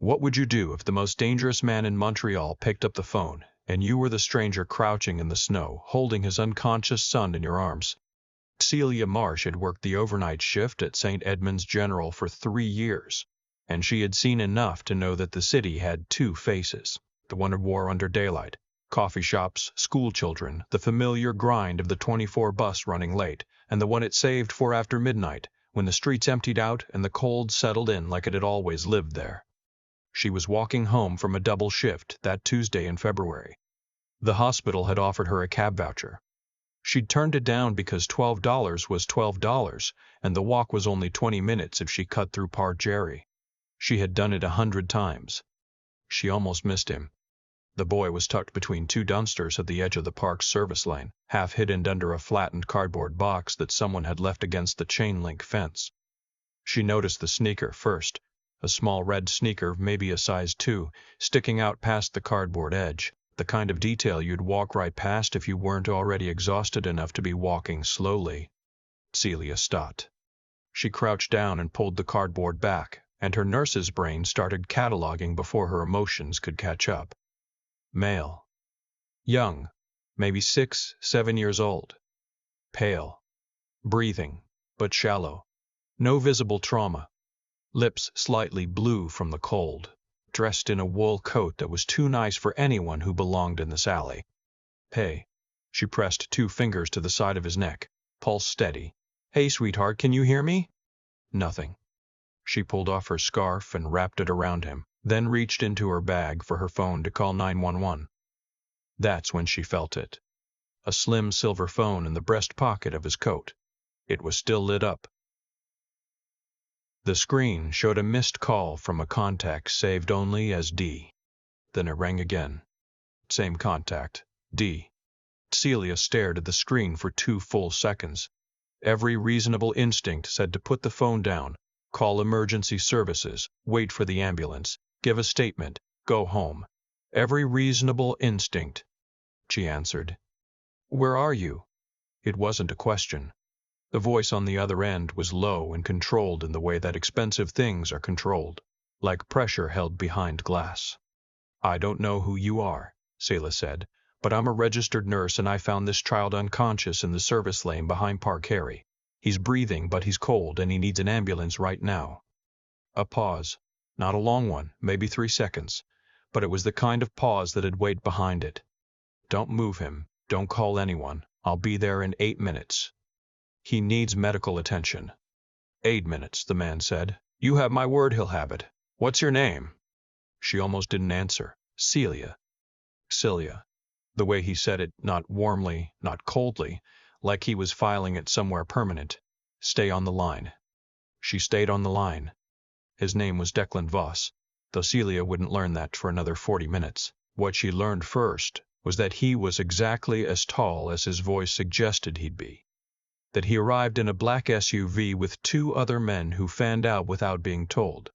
What would you do if the most dangerous man in Montreal picked up the phone, and you were the stranger crouching in the snow, holding his unconscious son in your arms? Celia Marsh had worked the overnight shift at St. Edmund's General for 3 years, and she had seen enough to know that the city had two faces, the one it wore under daylight: coffee shops, school children, the familiar grind of the 24 bus running late, and the one it saved for after midnight, when the streets emptied out and the cold settled in like it had always lived there. She was walking home from a double shift that Tuesday in February. The hospital had offered her a cab voucher. She'd turned it down because $12 was $12, and the walk was only 20 minutes if she cut through Parc Jarry. She had done it 100 times. She almost missed him. The boy was tucked between two dumpsters at the edge of the park's service lane, half hidden under a flattened cardboard box that someone had left against the chain-link fence. She noticed the sneaker first, a small red sneaker, maybe a size 2, sticking out past the cardboard edge, the kind of detail you'd walk right past if you weren't already exhausted enough to be walking slowly. Celia stopped. She crouched down and pulled the cardboard back, and her nurse's brain started cataloging before her emotions could catch up. Male. Young, maybe 6, 7 years old. Pale. Breathing, but shallow. No visible trauma. Lips slightly blue from the cold. Dressed in a wool coat that was too nice for anyone who belonged in this alley. Hey. She pressed 2 fingers to the side of his neck, pulse steady. Hey, sweetheart, can you hear me? Nothing. She pulled off her scarf and wrapped it around him, then reached into her bag for her phone to call 911. That's when she felt it. A slim silver phone in the breast pocket of his coat. It was still lit up. The screen showed a missed call from a contact saved only as D. Then it rang again. Same contact, D. Celia stared at the screen for 2 full seconds. Every reasonable instinct said to put the phone down, call emergency services, wait for the ambulance, give a statement, go home. Every reasonable instinct. She answered. Where are you? It wasn't a question. The voice on the other end was low and controlled in the way that expensive things are controlled, like pressure held behind glass. I don't know who you are, Celia said, but I'm a registered nurse and I found this child unconscious in the service lane behind Parc Jarry. He's breathing, but he's cold and he needs an ambulance right now. A pause. Not a long one, maybe 3 seconds, but it was the kind of pause that had weight behind it. Don't move him. Don't call anyone. I'll be there in 8 minutes. He needs medical attention. 8 minutes, the man said. You have my word he'll have it. What's your name? She almost didn't answer. Celia. Celia. The way he said it, not warmly, not coldly, like he was filing it somewhere permanent. Stay on the line. She stayed on the line. His name was Declan Voss, though Celia wouldn't learn that for another 40 minutes. What she learned first was that he was exactly as tall as his voice suggested he'd be. That he arrived in a black SUV with 2 other men who fanned out without being told,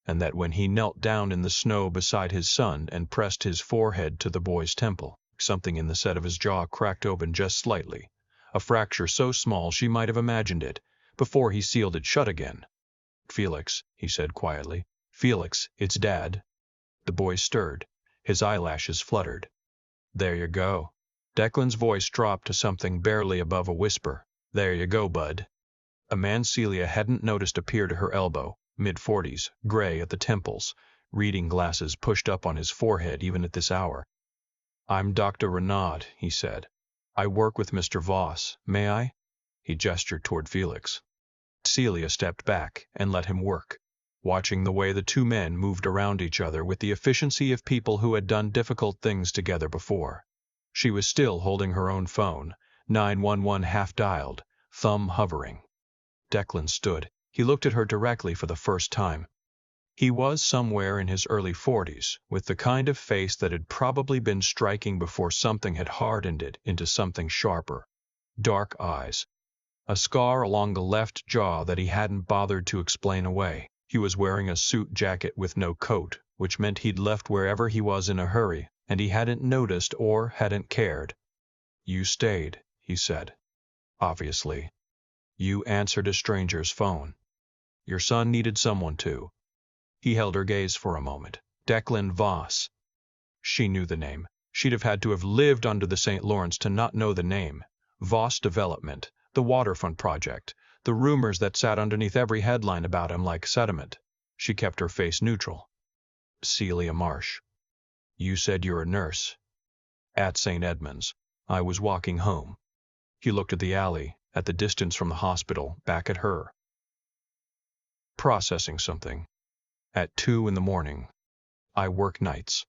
and that when he knelt down in the snow beside his son and pressed his forehead to the boy's temple, something in the set of his jaw cracked open just slightly, a fracture so small she might have imagined it, before he sealed it shut again. Felix, he said quietly. Felix, it's Dad. The boy stirred. His eyelashes fluttered. There you go. Declan's voice dropped to something barely above a whisper. There you go, bud. A man Celia hadn't noticed appeared at her elbow, mid-40s, gray at the temples, reading glasses pushed up on his forehead even at this hour. I'm Dr. Renaud, he said. I work with Mr. Voss. May I? He gestured toward Felix. Celia stepped back and let him work, watching the way the 2 men moved around each other with the efficiency of people who had done difficult things together before. She was still holding her own phone, 911 half-dialed, thumb hovering. Declan stood. He looked at her directly for the first time. He was somewhere in his early 40s, with the kind of face that had probably been striking before something had hardened it into something sharper. Dark eyes. A scar along the left jaw that he hadn't bothered to explain away. He was wearing a suit jacket with no coat, which meant he'd left wherever he was in a hurry, and he hadn't noticed or hadn't cared. You stayed, he said. Obviously. You answered a stranger's phone. Your son needed someone to. He held her gaze for a moment. Declan Voss. She knew the name. She'd have had to have lived under the St. Lawrence to not know the name. Voss Development, the waterfront project, the rumors that sat underneath every headline about him like sediment. She kept her face neutral. Celia Marsh. You said you're a nurse. At St. Edmund's. I was walking home. He looked at the alley, at the distance from the hospital, back at her. Processing something. At 2 in the morning. I work nights.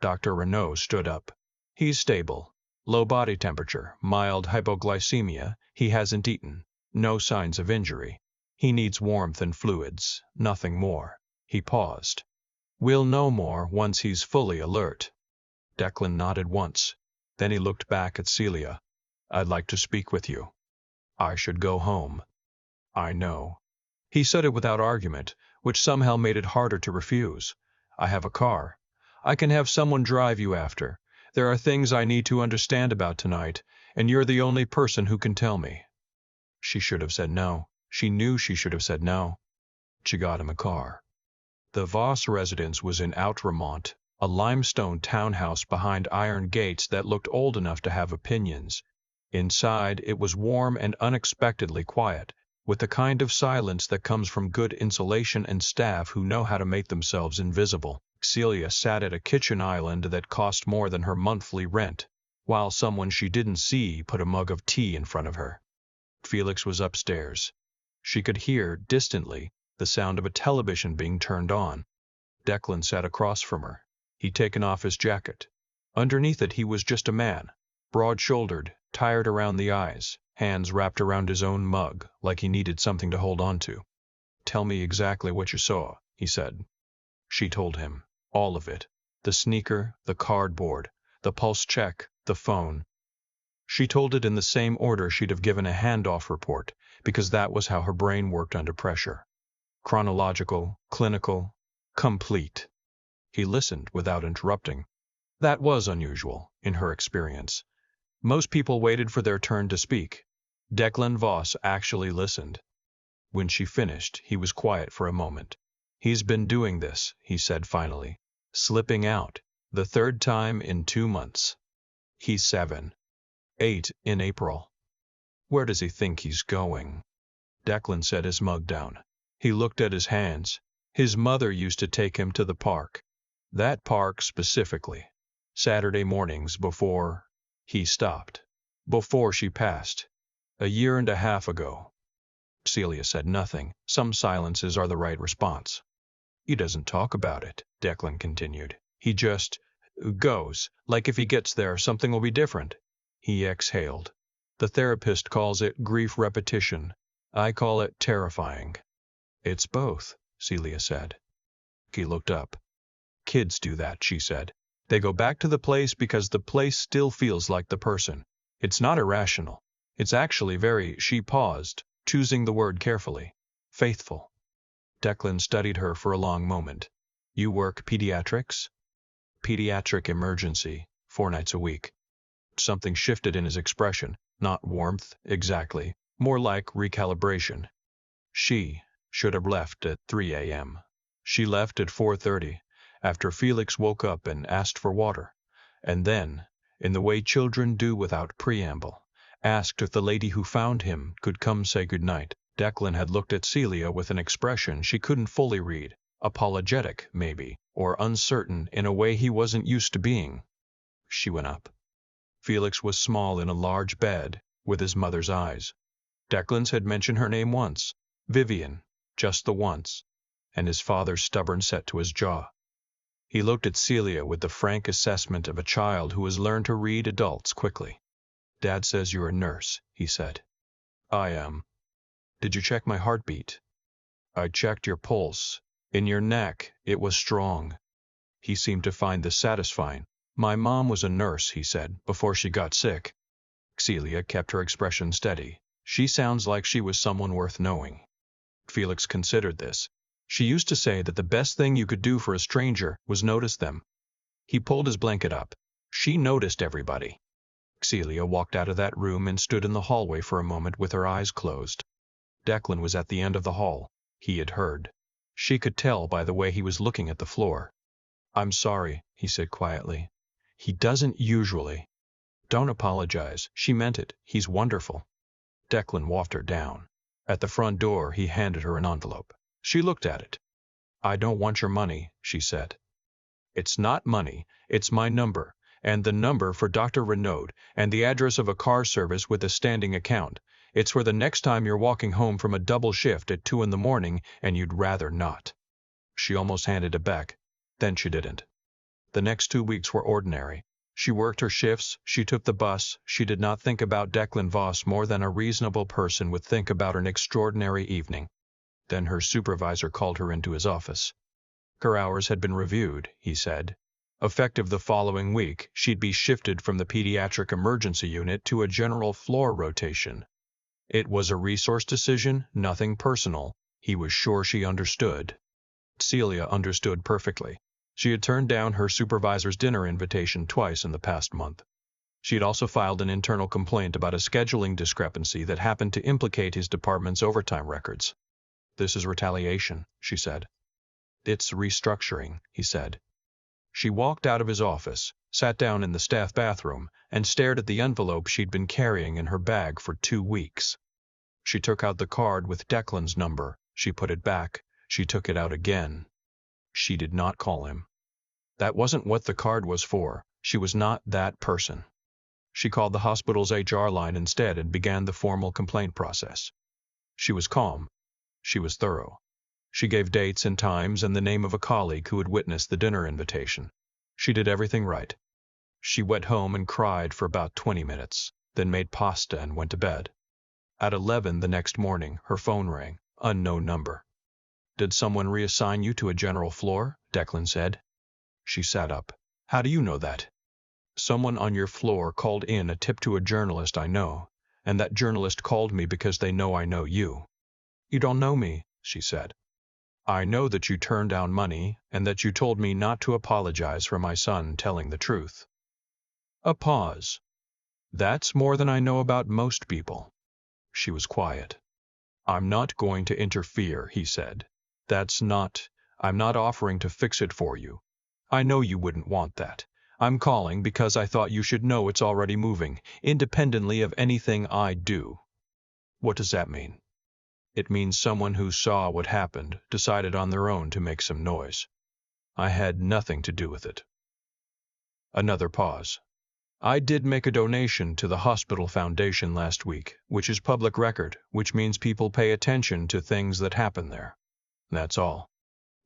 Dr. Renaud stood up. He's stable. Low body temperature, mild hypoglycemia, he hasn't eaten. No signs of injury. He needs warmth and fluids, nothing more. He paused. We'll know more once he's fully alert. Declan nodded once. Then he looked back at Celia. I'd like to speak with you. I should go home. I know. He said it without argument, which somehow made it harder to refuse. I have a car. I can have someone drive you after. There are things I need to understand about tonight, and you're the only person who can tell me. She should have said no. She knew she should have said no. She got him a car. The Voss residence was in Outremont, a limestone townhouse behind iron gates that looked old enough to have opinions. Inside, it was warm and unexpectedly quiet, with the kind of silence that comes from good insulation and staff who know how to make themselves invisible. Celia sat at a kitchen island that cost more than her monthly rent, while someone she didn't see put a mug of tea in front of her. Felix was upstairs. She could hear, distantly, the sound of a television being turned on. Declan sat across from her. He'd taken off his jacket. Underneath it he was just a man, broad-shouldered, tired around the eyes, hands wrapped around his own mug, like he needed something to hold on to. Tell me exactly what you saw, he said. She told him. All of it. The sneaker, the cardboard, the pulse check, the phone. She told it in the same order she'd have given a handoff report, because that was how her brain worked under pressure. Chronological, clinical, complete. He listened without interrupting. That was unusual, in her experience. Most people waited for their turn to speak. Declan Voss actually listened. When she finished, he was quiet for a moment. He's been doing this, he said finally. Slipping out, the 3rd time in 2 months. He's 7. 8 in April. Where does he think he's going? Declan set his mug down. He looked at his hands. His mother used to take him to the park. That park specifically. Saturday mornings before... He stopped. Before she passed. A year and a half ago. Celia said nothing. Some silences are the right response. He doesn't talk about it, Declan continued. He just goes, like if he gets there, something will be different. He exhaled. The therapist calls it grief repetition. I call it terrifying. It's both, Celia said. He looked up. Kids do that, she said. They go back to the place because the place still feels like the person. It's not irrational. It's actually very, she paused, choosing the word carefully, faithful. Declan studied her for a long moment. You work pediatrics? Pediatric emergency, 4 nights a week. Something shifted in his expression, not warmth, exactly, more like recalibration. She should have left at 3 a.m. She left at 4:30, after Felix woke up and asked for water, and then, in the way children do without preamble, asked if the lady who found him could come say goodnight. Declan had looked at Celia with an expression she couldn't fully read, apologetic, maybe, or uncertain in a way he wasn't used to being. She went up. Felix was small in a large bed, with his mother's eyes. Declan's had mentioned her name once, Vivian, just the once, and his father's stubborn set to his jaw. He looked at Celia with the frank assessment of a child who has learned to read adults quickly. Dad says you're a nurse, he said. I am. Did you check my heartbeat? I checked your pulse. In your neck, it was strong. He seemed to find this satisfying. My mom was a nurse, he said, before she got sick. Celia kept her expression steady. She sounds like she was someone worth knowing. Felix considered this. She used to say that the best thing you could do for a stranger was notice them. He pulled his blanket up. She noticed everybody. Celia walked out of that room and stood in the hallway for a moment with her eyes closed. Declan was at the end of the hall. He had heard. She could tell by the way he was looking at the floor. "I'm sorry," he said quietly. "He doesn't usually." "Don't apologize. She meant it. He's wonderful." Declan walked her down. At the front door, he handed her an envelope. She looked at it. "I don't want your money," she said. "It's not money. It's my number, and the number for Dr. Renaud, and the address of a car service with a standing account. It's for the next time you're walking home from a double shift at 2 in the morning and you'd rather not." She almost handed it back. Then she didn't. The next 2 weeks were ordinary. She worked her shifts, she took the bus, she did not think about Declan Voss more than a reasonable person would think about an extraordinary evening. Then her supervisor called her into his office. Her hours had been reviewed, he said. Effective the following week, she'd be shifted from the pediatric emergency unit to a general floor rotation. It was a resource decision, nothing personal. He was sure she understood. Celia understood perfectly. She had turned down her supervisor's dinner invitation twice in the past month. She had also filed an internal complaint about a scheduling discrepancy that happened to implicate his department's overtime records. "This is retaliation," she said. "It's restructuring," he said. She walked out of his office, sat down in the staff bathroom, and stared at the envelope she'd been carrying in her bag for 2 weeks. She took out the card with Declan's number. She put it back. She took it out again. She did not call him. That wasn't what the card was for. She was not that person. She called the hospital's HR line instead and began the formal complaint process. She was calm. She was thorough. She gave dates and times and the name of a colleague who had witnessed the dinner invitation. She did everything right. She went home and cried for about 20 minutes, then made pasta and went to bed. At 11 the next morning, her phone rang. Unknown number. "Did someone reassign you to a general floor?" Declan said. She sat up. "How do you know that?" "Someone on your floor called in a tip to a journalist I know, and that journalist called me because they know I know you." "You don't know me," she said. "I know that you turned down money and that you told me not to apologize for my son telling the truth." A pause. "That's more than I know about most people." She was quiet. "I'm not going to interfere," he said. I'm not offering to fix it for you. I know you wouldn't want that. I'm calling because I thought you should know it's already moving, independently of anything I do." "What does that mean?" "It means someone who saw what happened decided on their own to make some noise. I had nothing to do with it." Another pause. "I did make a donation to the hospital foundation last week, which is public record, which means people pay attention to things that happen there. That's all."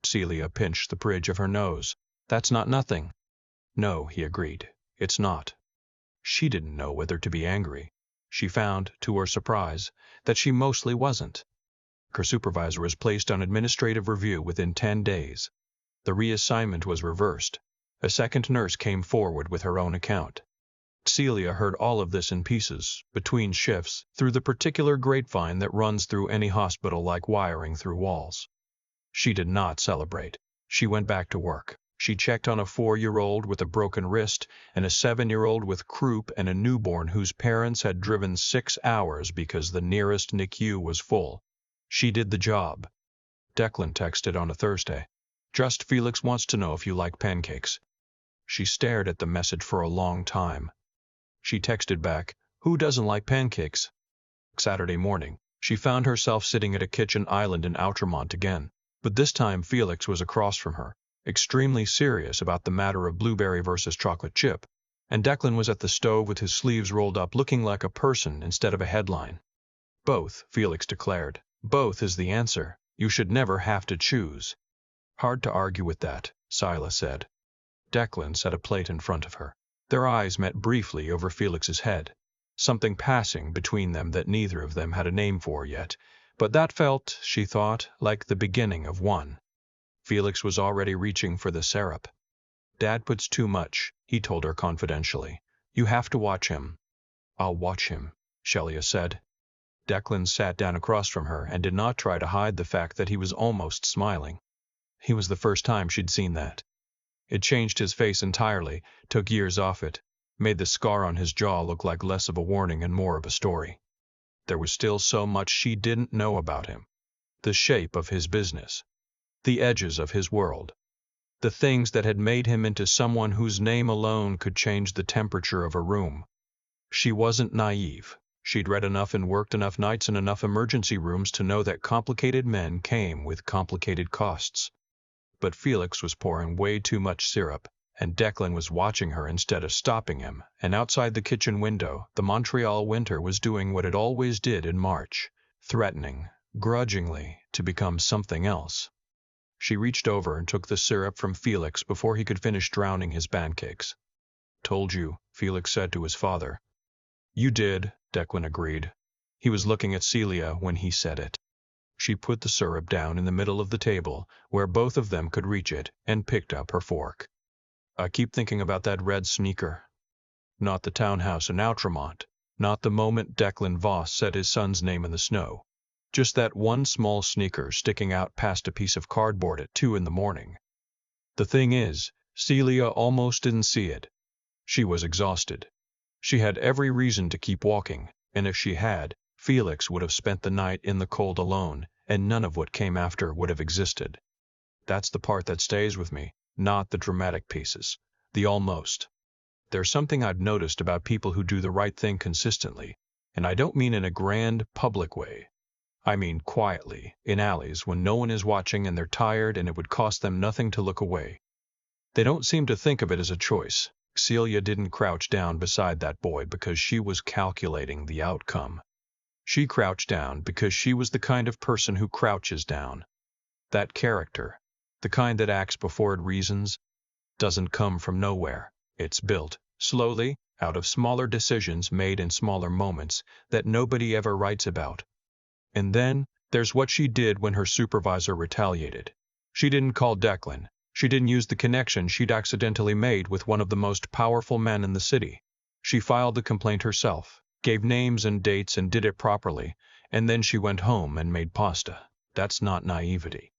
Celia pinched the bridge of her nose. "That's not nothing." "No," he agreed. "It's not." She didn't know whether to be angry. She found, to her surprise, that she mostly wasn't. Her supervisor was placed on administrative review within 10 days. The reassignment was reversed. A second nurse came forward with her own account. Celia heard all of this in pieces, between shifts, through the particular grapevine that runs through any hospital like wiring through walls. She did not celebrate. She went back to work. She checked on a 4-year-old with a broken wrist and a 7-year-old with croup and a newborn whose parents had driven 6 hours because the nearest NICU was full. She did the job. Declan texted on a Thursday. "Just Felix wants to know if you like pancakes." She stared at the message for a long time. She texted back, "Who doesn't like pancakes?" Saturday morning, she found herself sitting at a kitchen island in Outremont again, but this time Felix was across from her, extremely serious about the matter of blueberry versus chocolate chip, and Declan was at the stove with his sleeves rolled up looking like a person instead of a headline. "Both," Felix declared. "Both is the answer. You should never have to choose." "Hard to argue with that," Celia said. Declan set a plate in front of her. Their eyes met briefly over Felix's head. Something passing between them that neither of them had a name for yet, but that felt, she thought, like the beginning of one. Felix was already reaching for the syrup. "Dad puts too much," he told her confidentially. "You have to watch him." "I'll watch him," Celia said. Declan sat down across from her and did not try to hide the fact that he was almost smiling. He was the first time she'd seen that. It changed his face entirely, took years off it, made the scar on his jaw look like less of a warning and more of a story. There was still so much she didn't know about him. The shape of his business. the edges of his world. The things that had made him into someone whose name alone could change the temperature of a room. She wasn't naive. She'd read enough and worked enough nights in enough emergency rooms to know that complicated men came with complicated costs. But Felix was pouring way too much syrup, and Declan was watching her instead of stopping him, and outside the kitchen window, the Montreal winter was doing what it always did in March, threatening, grudgingly, to become something else. She reached over and took the syrup from Felix before he could finish drowning his pancakes. "Told you," Felix said to his father. "You did," Declan agreed. He was looking at Celia when he said it. She put the syrup down in the middle of the table, where both of them could reach it, and picked up her fork. "I keep thinking about that red sneaker. Not the townhouse in Outremont, not the moment Declan Voss said his son's name in the snow. Just that one small sneaker sticking out past a piece of cardboard at 2 in the morning. The thing is, Celia almost didn't see it. She was exhausted. She had every reason to keep walking, and if she had, Felix would have spent the night in the cold alone, and none of what came after would have existed. That's the part that stays with me, not the dramatic pieces, the almost. There's something I've noticed about people who do the right thing consistently, and I don't mean in a grand, public way. I mean quietly, in alleys when no one is watching and they're tired and it would cost them nothing to look away. They don't seem to think of it as a choice. Celia didn't crouch down beside that boy because she was calculating the outcome. She crouched down because she was the kind of person who crouches down. That character, the kind that acts before it reasons, doesn't come from nowhere. It's built, slowly, out of smaller decisions made in smaller moments that nobody ever writes about. And then, there's what she did when her supervisor retaliated. She didn't call Declan. She didn't use the connection she'd accidentally made with one of the most powerful men in the city. She filed the complaint herself, gave names and dates and did it properly, and then she went home and made pasta. That's not naivety.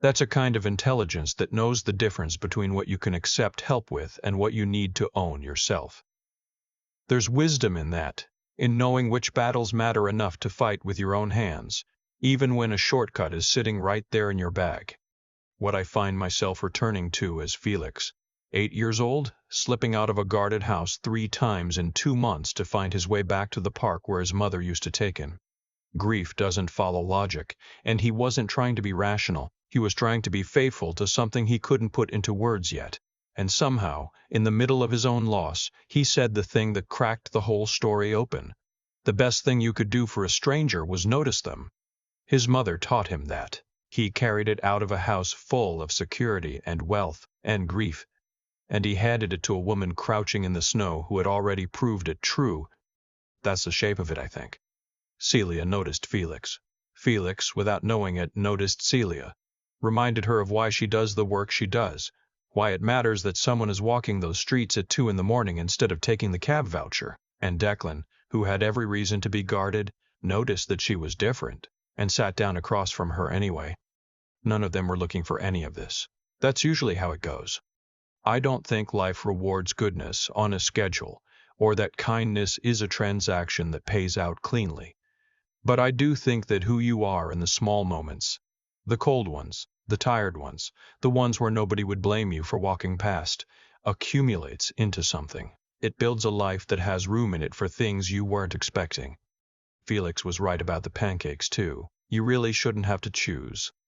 That's a kind of intelligence that knows the difference between what you can accept help with and what you need to own yourself. There's wisdom in that, in knowing which battles matter enough to fight with your own hands, even when a shortcut is sitting right there in your bag. What I find myself returning to as Felix, 8 years old, slipping out of a guarded house 3 times in 2 months to find his way back to the park where his mother used to take him. Grief doesn't follow logic, and he wasn't trying to be rational. He was trying to be faithful to something he couldn't put into words yet. And somehow, in the middle of his own loss, he said the thing that cracked the whole story open. The best thing you could do for a stranger was notice them. His mother taught him that. He carried it out of a house full of security and wealth and grief, and he handed it to a woman crouching in the snow who had already proved it true. That's the shape of it, I think. Celia noticed Felix. Felix, without knowing it, noticed Celia. Reminded her of why she does the work she does. Why it matters that someone is walking those streets at 2 in the morning instead of taking the cab voucher. And Declan, who had every reason to be guarded, noticed that she was different, and sat down across from her anyway. None of them were looking for any of this. That's usually how it goes. I don't think life rewards goodness on a schedule, or that kindness is a transaction that pays out cleanly. But I do think that who you are in the small moments, the cold ones, the tired ones, the ones where nobody would blame you for walking past, accumulates into something. It builds a life that has room in it for things you weren't expecting. Felix was right about the pancakes too. You really shouldn't have to choose.